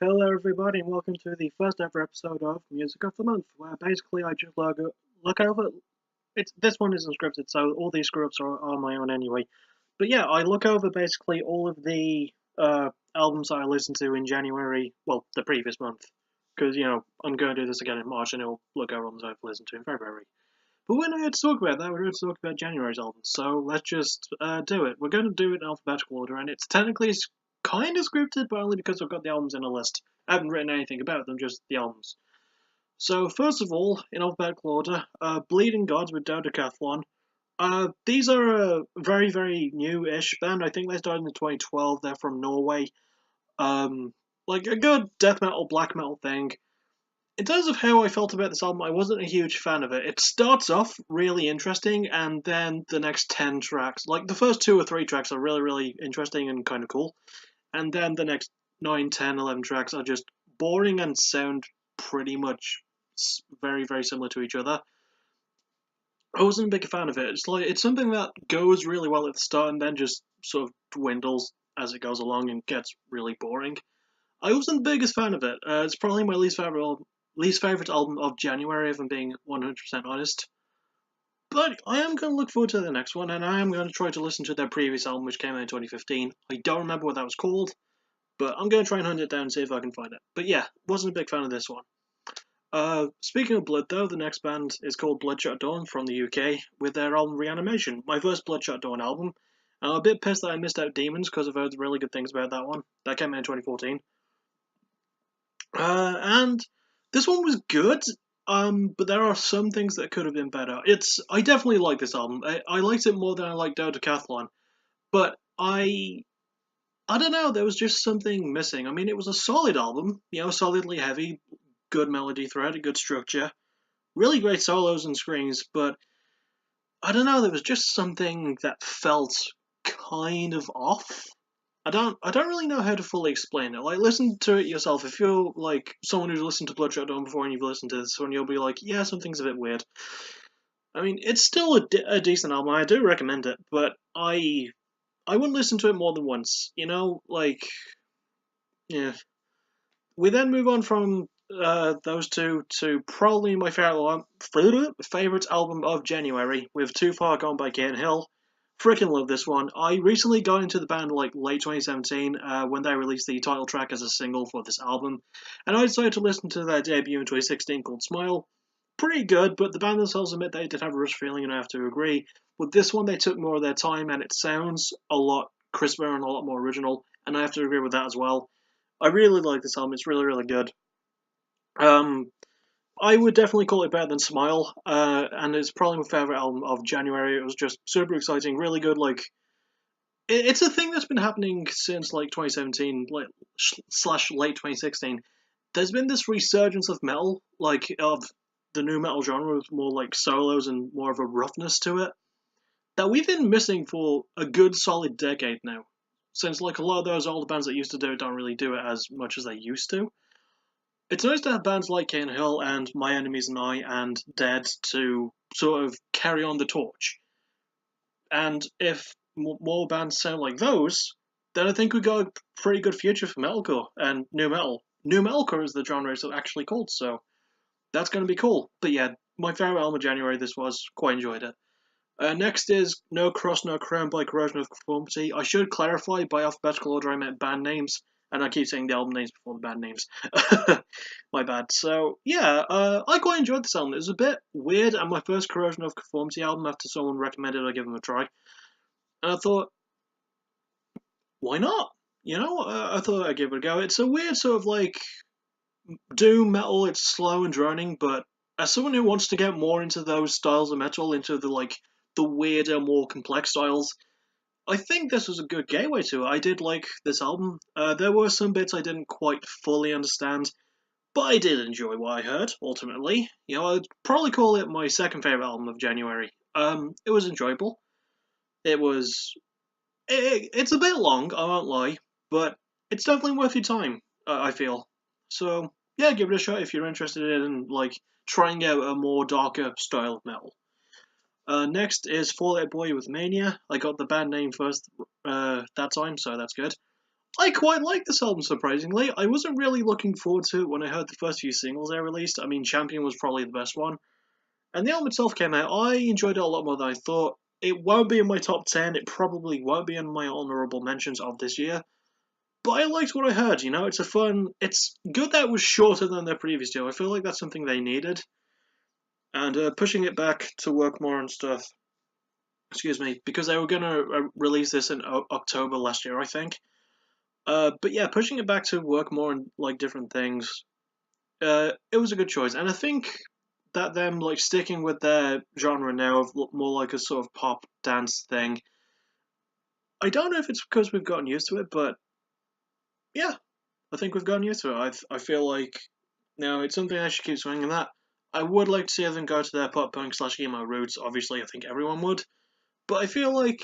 Hello everybody and welcome to the first ever episode of Music of the Month, where basically I just look over this one isn't scripted, so all these screw-ups are on my own anyway. But yeah, I look over basically all of the albums that I listened to in January, well, the previous month. Because, I'm going to do this again in March and I'll look over ones I've listened to in February. But we're not here to talk about that, we're here to talk about January's albums, so let's just do it. We're going to do it in alphabetical order, and it's technically kind of scripted, but only because I've got the albums in a list. I haven't written anything about them, just the albums. So, first of all, in alphabetical order, Bleeding Gods with Dodecathlon. These are a very, very new-ish band. I think they started in 2012. They're from Norway. Like a good death metal, black metal thing. In terms of how I felt about this album, I wasn't a huge fan of it. It starts off really interesting, and then the next 10 tracks, like the first 2 or 3 tracks are really, really interesting and kind of cool. And then the next 9, 10, 11 tracks are just boring and sound pretty much very, very similar to each other. I wasn't a big fan of it. It's something that goes really well at the start and then just sort of dwindles as it goes along and gets really boring. I wasn't the biggest fan of it. It's probably my least favorite album of January, if I'm being 100% honest. But I am going to look forward to the next one, and I am going to try to listen to their previous album, which came out in 2015. I don't remember what that was called, but I'm going to try and hunt it down and see if I can find it. But yeah, wasn't a big fan of this one. Speaking of Blood, though, the next band is called Bloodshot Dawn from the UK, with their album Reanimation, my first Bloodshot Dawn album. I'm a bit pissed that I missed out Demons, because I've heard really good things about that one. That came out in 2014. And this one was good, but there are some things that could have been better. I definitely like this album. I liked it more than I liked Dodecathlon, but I don't know, there was just something missing. I mean, it was a solid album, solidly heavy, good melody thread, good structure, really great solos and screams, but I don't know, there was just something that felt kind of off. I don't really know how to fully explain it. Like, listen to it yourself. If you're like someone who's listened to Bloodshot Dawn before and you've listened to this one, you'll be like, yeah, something's a bit weird. I mean, it's still a decent album. I do recommend it, but I wouldn't listen to it more than once. Yeah. We then move on from those two to probably my favorite album of January, with Too Far Gone by Kane Hill. Freaking love this one. I recently got into the band like late 2017 when they released the title track as a single for this album, and I decided to listen to their debut in 2016 called Smile. Pretty good, but the band themselves admit they did have a rush feeling, and I have to agree. With this one, they took more of their time, and it sounds a lot crisper and a lot more original, and I have to agree with that as well. I really like this album. It's really, really good. Um, I would definitely call it better than Smile, and it's probably my favorite album of January. It was just super exciting, really good. Like, it's a thing that's been happening since like 2017, slash late 2016. There's been this resurgence of metal, like of the new metal genre, with more like solos and more of a roughness to it, that we've been missing for a good solid decade now. Since like a lot of those older bands that used to do it don't really do it as much as they used to. It's nice to have bands like Cane Hill and My Enemies and I and Dead to sort of carry on the torch. And if more bands sound like those, then I think we got a pretty good future for metalcore and new metal. New metalcore is the genre it's actually called, so that's going to be cool. But yeah, my favorite album of January this was. Quite enjoyed it. Next is No Cross No Crown by Corrosion of Conformity. I should clarify, by alphabetical order I meant band names, and I keep saying the album names before the band names. My bad. So, yeah, I quite enjoyed this album. It was a bit weird, and my first Corrosion of Conformity album after someone recommended I give them a try. And I thought, why not? I thought I'd give it a go. It's a weird sort of like doom metal. It's slow and droning, but as someone who wants to get more into those styles of metal, into the weirder, more complex styles, I think this was a good gateway to it. I did like this album. There were some bits I didn't quite fully understand, but I did enjoy what I heard, ultimately. I'd probably call it my second favourite album of January. It was enjoyable. It was... it's a bit long, I won't lie, but it's definitely worth your time, I feel. So, yeah, give it a shot if you're interested in, trying out a more darker style of metal. Next is Fall Out Boy with Mania. I got the band name first that time, so that's good. I quite like this album, surprisingly. I wasn't really looking forward to it when I heard the first few singles they released. I mean, Champion was probably the best one. And the album itself came out, I enjoyed it a lot more than I thought. It won't be in my top 10, it probably won't be in my honourable mentions of this year. But I liked what I heard, you know, it's good that it was shorter than their previous deal. I feel like that's something they needed. And pushing it back to work more on stuff, excuse me, because they were going to release this in October last year, I think. But yeah, pushing it back to work more on like different things, it was a good choice. And I think that them like sticking with their genre now of more like a sort of pop dance thing. I don't know if it's because we've gotten used to it, but yeah, I think we've gotten used to it. I feel like now it's something I should keep swinging that. I would like to see them go to their pop punk slash emo roots. Obviously, I think everyone would, but I feel like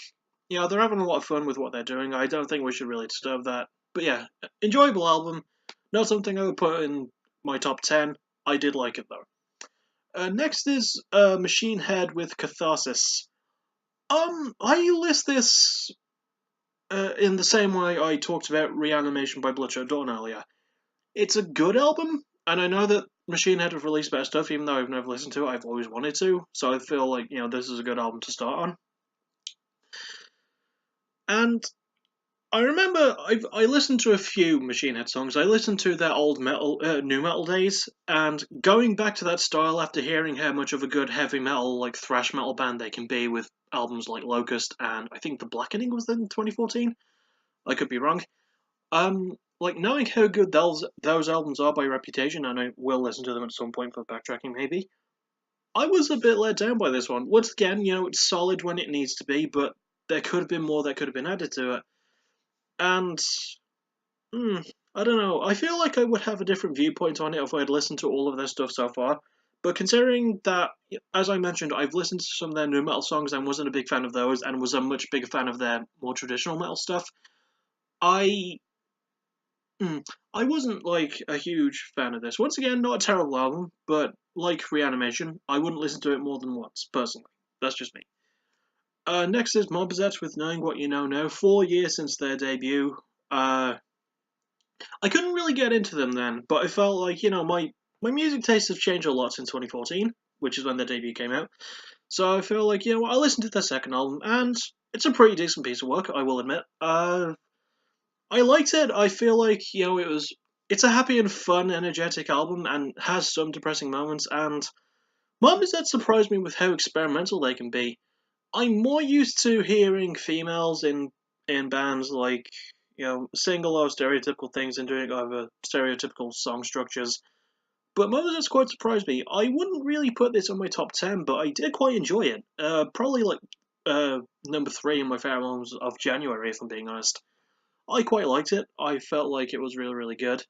they're having a lot of fun with what they're doing. I don't think we should really disturb that. But yeah, enjoyable album. Not something I would put in my top 10. I did like it though. Next is Machine Head with Catharsis. I list this in the same way I talked about Reanimation by Bloodshot Dawn earlier. It's a good album, and I know that Machine Head have released better stuff, even though I've never listened to it. I've always wanted to, so I feel like this is a good album to start on. And I remember I listened to a few Machine Head songs. I listened to their old metal, new metal days, and going back to that style after hearing how much of a good heavy metal, like thrash metal band they can be with albums like Locust and I think The Blackening was in 2014. I could be wrong. Like knowing how good those albums are by reputation, and I will listen to them at some point for backtracking maybe. I was a bit let down by this one. Once again, it's solid when it needs to be, but there could have been more that could have been added to it. And Hmm, I don't know. I feel like I would have a different viewpoint on it if I had listened to all of their stuff so far. But considering that, as I mentioned, I've listened to some of their new metal songs and wasn't a big fan of those, and was a much bigger fan of their more traditional metal stuff, I hmm, I wasn't like a huge fan of this. Once again, not a terrible album, but like Reanimation, I wouldn't listen to it more than once, personally. That's just me. Next is Mobzet with Knowing What You Know Now. 4 years since their debut. Uh, I couldn't really get into them then, but I felt like, my music tastes have changed a lot since 2014, which is when their debut came out. So I feel like, I listened to their second album, and it's a pretty decent piece of work, I will admit. I liked it. I feel like, it's a happy and fun, energetic album, and has some depressing moments, and Mom is that surprised me with how experimental they can be. I'm more used to hearing females in bands like sing a lot of stereotypical things and doing over stereotypical song structures. But Moses quite surprised me. I wouldn't really put this on my top 10, but I did quite enjoy it. Probably like number 3 in my favorite albums of January, if I'm being honest. I quite liked it. I felt like it was really, really good.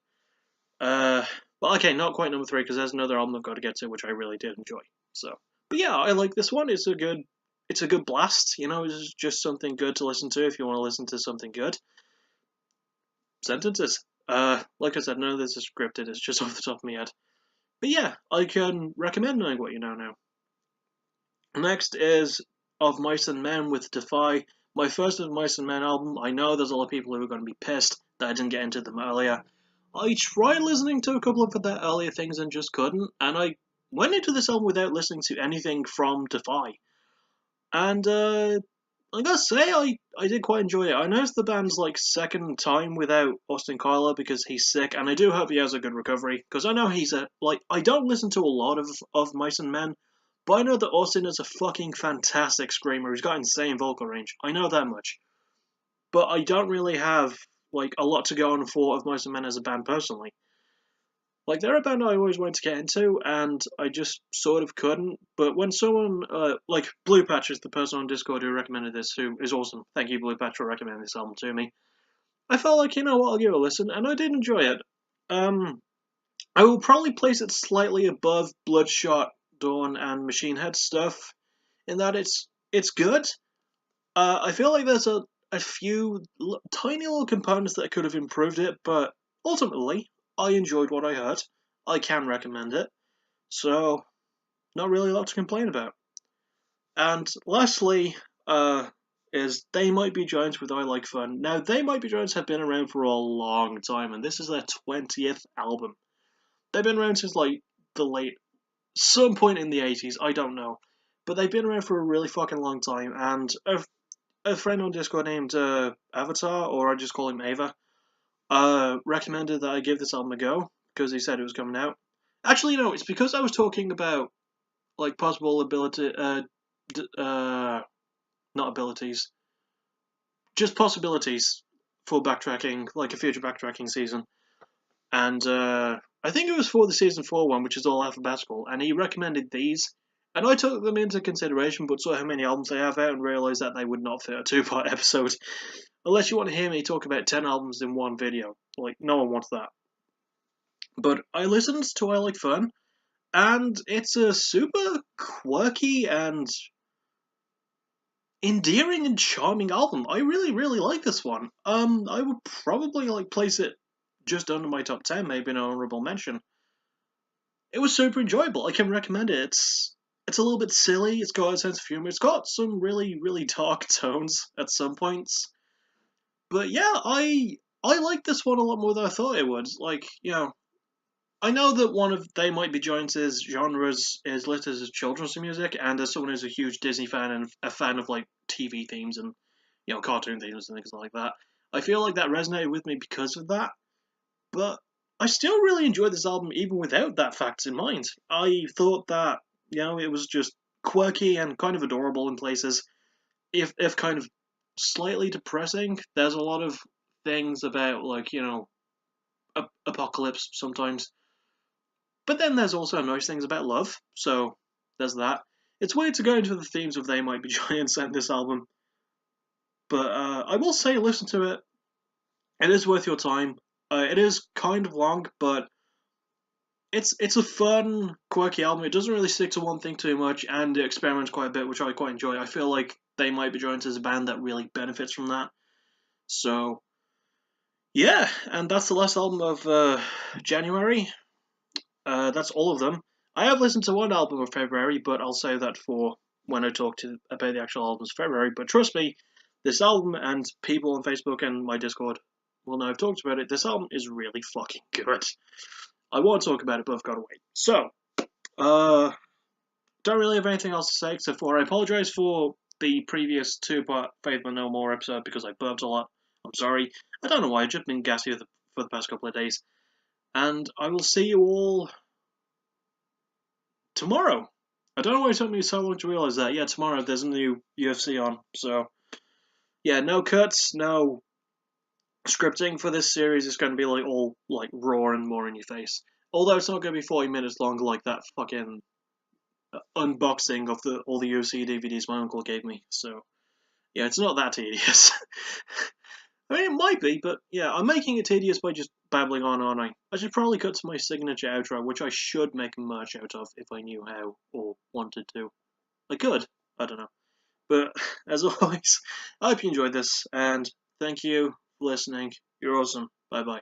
Uh, but okay, not quite number 3 because there's another album I've got to get to which I really did enjoy. So, but yeah, I like this one. It's a good blast. It's just something good to listen to if you want to listen to something good. Sentences. Like I said, none of this is scripted. It's just off the top of my head. But yeah, I can recommend Knowing What You Know Now. Next is Of Mice and Men with Defy. My first Of Mice and Men album. I know there's a lot of people who are going to be pissed that I didn't get into them earlier. I tried listening to a couple of their earlier things and just couldn't, and I went into this album without listening to anything from Defy. And I gotta say, I did quite enjoy it. I know it's the band's like second time without Austin Kyler because he's sick, and I do hope he has a good recovery because I know he's I don't listen to a lot of Mice and Men, but I know that Austin is a fucking fantastic screamer. He's got insane vocal range. I know that much, but I don't really have like a lot to go on for of Mice and Men as a band personally. Like, they're a band I always wanted to get into, and I just sort of couldn't. But when someone, like Blue Patch is the person on Discord who recommended this, who is awesome. Thank you, Blue Patch, for recommending this album to me. I felt like, you know what, I'll give it a listen, and I did enjoy it. I will probably place it slightly above Bloodshot, Dawn, and Machine Head stuff, in that it's good. I feel like there's a few tiny little components that could have improved it, but ultimately, I enjoyed what I heard. I can recommend it. So, not really a lot to complain about. And lastly, is They Might Be Giants with I Like Fun. Now, They Might Be Giants have been around for a long time, and this is their 20th album. They've been around since, like, some point in the 80s, I don't know. But they've been around for a really fucking long time, and a friend on Discord named Avatar, or I just call him Ava, recommended that I give this album a go, because he said it was coming out. Actually, no, it's because I was talking about, like, possible ability, not abilities, just possibilities for backtracking, like a future backtracking season. And I think it was for the season 4 one, which is all alphabetical, and he recommended these. And I took them into consideration, but saw how many albums they have out and realised that they would not fit a 2-part episode. Unless you want to hear me talk about 10 albums in one video. Like, no one wants that. But I listened to I Like Fun, and it's a super quirky and endearing and charming album. I really, really like this one. I would probably like place it just under my top 10, maybe an honorable mention. It was super enjoyable. I can recommend it. It's a little bit silly. It's got a sense of humor. It's got some really, really dark tones at some points. But yeah, I like this one a lot more than I thought it would. Like, you know, I know that one of They Might Be Giants' genres is listed as children's music, and as someone who's a huge Disney fan and a fan of, like, TV themes and, you know, cartoon themes and things like that, I feel like that resonated with me because of that. But I still really enjoyed this album even without that fact in mind. I thought that, you know, it was just quirky and kind of adorable in places, if kind of slightly depressing. There's a lot of things about, like, you know, apocalypse sometimes. But then there's also nice things about love, so there's that. It's weird to go into the themes of They Might Be Giants and this album, but I will say listen to it. It is worth your time. It is kind of long, but it's a fun, quirky album. It doesn't really stick to one thing too much, and it experiments quite a bit, which I quite enjoy. I feel like They Might Be Giants is a band that really benefits from that. So, yeah, and that's the last album of January. That's all of them. I have listened to one album of February, but I'll save that for when I talk about the actual albums of February. But trust me, this album, and people on Facebook and my Discord will know I've talked about it, this album is really fucking good. I want to talk about it, but I've got to wait. So, don't really have anything else to say except for I apologise for the previous 2-part Faith But No More episode because I burped a lot. I'm sorry. I don't know why, I've just been gassy for the past couple of days. And I will see you all tomorrow. I don't know why it took me so long to realise that. Yeah, tomorrow there's a new UFC on. So, yeah, no cuts, no scripting for this series. It's going to be like all like raw and more in your face. Although it's not going to be 40 minutes long like that fucking unboxing of all the UFC DVDs my uncle gave me. So, yeah, it's not that tedious. I mean, it might be, but yeah, I'm making it tedious by just babbling on, aren't I? I should probably cut to my signature outro, which I should make merch out of if I knew how or wanted to. I could. I don't know. But as always, I hope you enjoyed this, and thank you for listening. You're awesome. Bye bye.